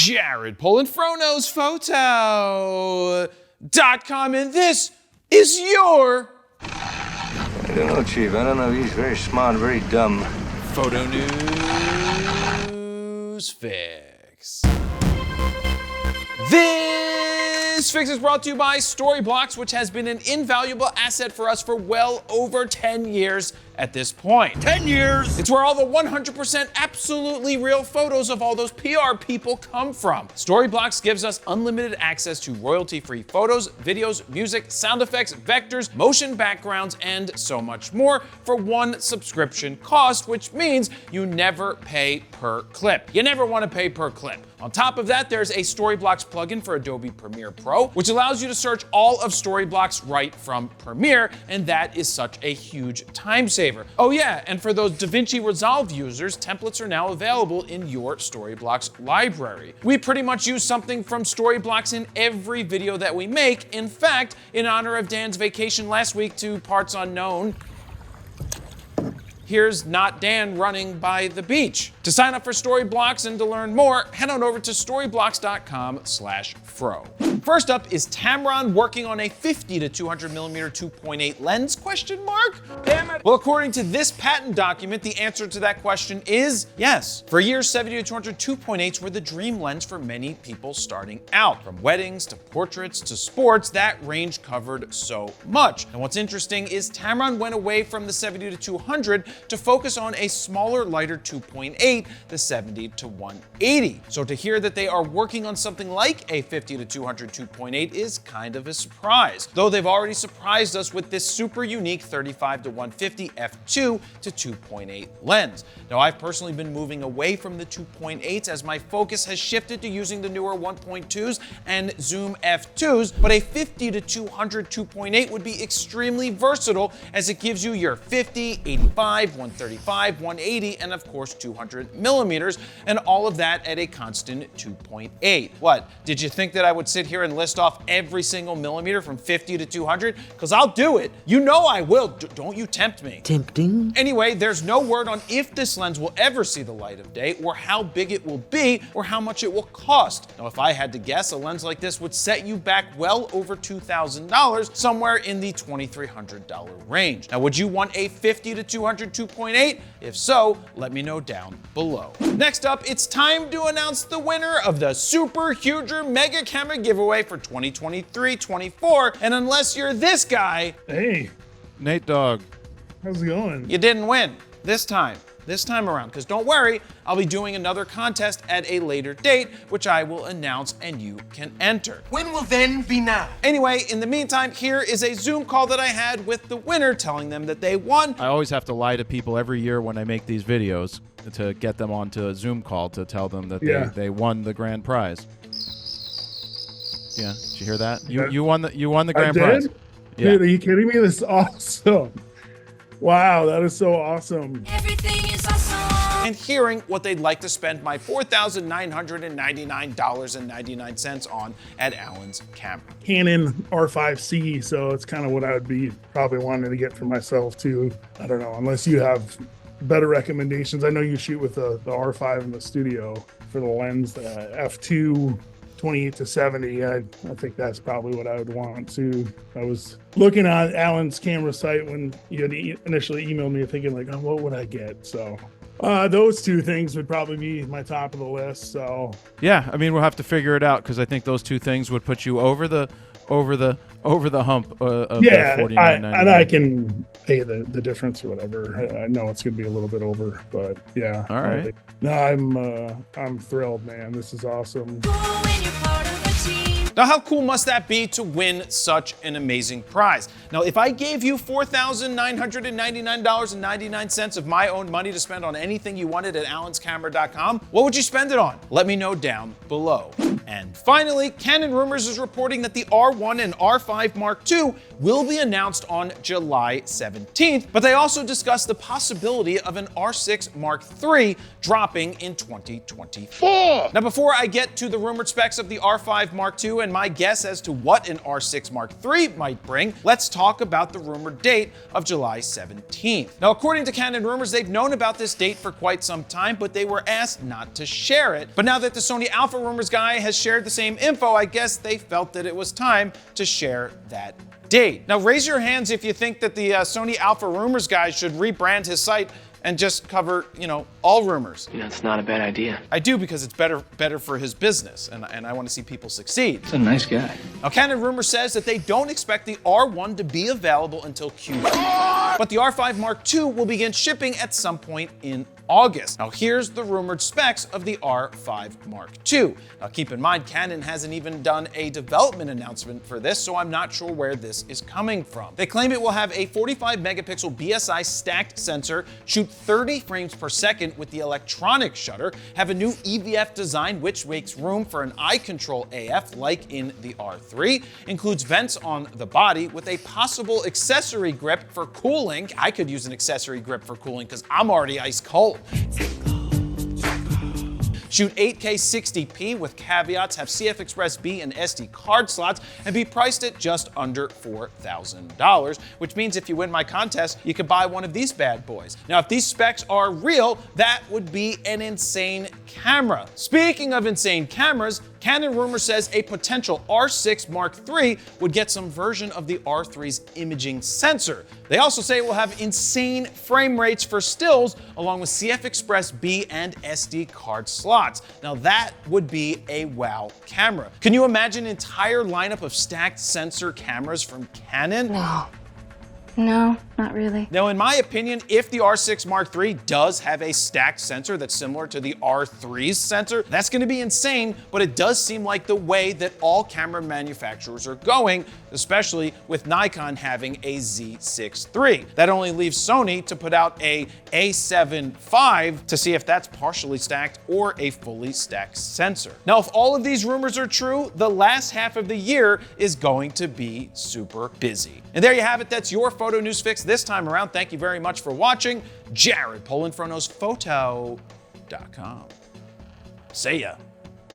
Jared Polin, FroKnowsPhoto.com, and this is your... I don't know, Chief. I don't know if he's very smart, very dumb. Photo News Fix. This fix is brought to you by Storyblocks, which has been an invaluable asset for us for well over 10 years at this point. 10 years! It's where all the 100% absolutely real photos of all those PR people come from. Storyblocks gives us unlimited access to royalty-free photos, videos, music, sound effects, vectors, motion backgrounds, and so much more for one subscription cost, which means you never pay per clip. You never want to pay per clip. On top of that, there's a Storyblocks plugin for Adobe Premiere Pro, which allows you to search all of Storyblocks right from Premiere, and that is such a huge time saver. Oh yeah, and for those DaVinci Resolve users, templates are now available in your Storyblocks library. We pretty much use something from Storyblocks in every video that we make. In fact, in honor of Dan's vacation last week to parts unknown, here's not Dan running by the beach. To sign up for Storyblocks and to learn more, head on over to storyblocks.com/fro. First up is Tamron working on a 50 to 200mm 2.8 lens, question mark? Damn it. Well, according to this patent document, the answer to that question is yes. For years, 70 to 200 2.8s were the dream lens for many people starting out. From weddings to portraits to sports, that range covered so much. And what's interesting is Tamron went away from the 70 to 200 to focus on a smaller, lighter 2.8, the 70 to 180. So to hear that they are working on something like a 50 to 200 2.8 is kind of a surprise, though they've already surprised us with this super unique 35 to 150 f2 to 2.8 lens. Now, I've personally been moving away from the 2.8s as my focus has shifted to using the newer 1.2s and zoom f2s, but a 50 to 200 2.8 would be extremely versatile as it gives you your 50, 85, 135, 180, and of course 200 millimeters, and all of that at a constant 2.8. What, did you think that I would sit here and list off every single millimeter from 50 to 200? Because I'll do it. You know I will. Don't you tempt me. Tempting. Anyway, there's no word on if this lens will ever see the light of day, or how big it will be, or how much it will cost. Now, if I had to guess, a lens like this would set you back well over $2,000, somewhere in the $2,300 range. Now, would you want a 50 to 200 2.8? If so, let me know down below. Next up, it's time to announce the winner of the Super Huger Mega Camera giveaway for 2023-24. And unless you're this guy, hey, Nate Dogg, how's it going? you didn't win this time around, because don't worry, I'll be doing another contest at a later date, which I will announce and you can enter. When will then be now? Anyway, in the meantime, here is a Zoom call that I had with the winner, telling them that they won. I always have to lie to people every year when I make these videos to get them onto a Zoom call to tell them that they won the grand prize. Yeah, did you hear that? You won the grand prize. Yeah. Dude, are you kidding me? This is awesome. Wow, that is so awesome. Everything is awesome. And hearing what they'd like to spend my $4,999.99 on at Alan's camera. Canon R5C, so it's kind of what I would be probably wanting to get for myself too. I don't know, unless you have better recommendations. I know you shoot with the R5 in the studio for the lens, f2. 28 to 70, I think that's probably what I would want too. I was looking on Alan's camera site when you had initially emailed me thinking like, oh, what would I get? So those two things would probably be my top of the list. So yeah, I mean, we'll have to figure it out because I think those two things would put you over the hump of $49.99. And I can pay the difference or whatever. I know it's gonna be a little bit over, but yeah. All right. No, I'm thrilled, man. This is awesome. Now, how cool must that be to win such an amazing prize? Now, if I gave you $4,999.99 of my own money to spend on anything you wanted at allanscamera.com, what would you spend it on? Let me know down below. And finally, Canon Rumors is reporting that the R1 and R5 Mark II will be announced on July 17th, but they also discussed the possibility of an R6 Mark III dropping in 2024. Now, before I get to the rumored specs of the R5 Mark II and my guess as to what an R6 Mark III might bring, let's talk about the rumored date of July 17th. Now, according to Canon Rumors, they've known about this date for quite some time, but they were asked not to share it. But now that the Sony Alpha Rumors guy has shared the same info, I guess they felt that it was time to share that date. Now, raise your hands if you think that the Sony Alpha Rumors guy should rebrand his site and just cover, all rumors. It's not a bad idea. I do, because it's better for his business, and I want to see people succeed. He's a nice guy. Now, Canon Rumor says that they don't expect the R1 to be available until Q1, but the R5 Mark II will begin shipping at some point in August. Now, here's the rumored specs of the R5 Mark II. Now, keep in mind, Canon hasn't even done a development announcement for this, so I'm not sure where this is coming from. They claim it will have a 45 megapixel BSI stacked sensor, shoot 30 frames per second with the electronic shutter, have a new EVF design which makes room for an eye control AF like in the R3, includes vents on the body with a possible accessory grip for cooling. I could use an accessory grip for cooling because I'm already ice cold. Shoot 8K 60p with caveats, have CF Express B and SD card slots, and be priced at just under $4,000, which means if you win my contest, you could buy one of these bad boys. Now, if these specs are real, that would be an insane camera. Speaking of insane cameras, Canon Rumor says a potential R6 Mark III would get some version of the R3's imaging sensor. They also say it will have insane frame rates for stills, along with CF Express B and SD card slots. Now that would be a wow camera. Can you imagine an entire lineup of stacked sensor cameras from Canon? No, not really. Now, in my opinion, if the R6 Mark III does have a stacked sensor that's similar to the R3's sensor, that's going to be insane, but it does seem like the way that all camera manufacturers are going, especially with Nikon having a Z6 III. That only leaves Sony to put out a A7 V to see if that's partially stacked or a fully stacked sensor. Now, if all of these rumors are true, the last half of the year is going to be super busy. And there you have it. That's your photo news fix this time around. Thank you very much for watching. Jared Polin, FroKnowsPhoto.com. See ya.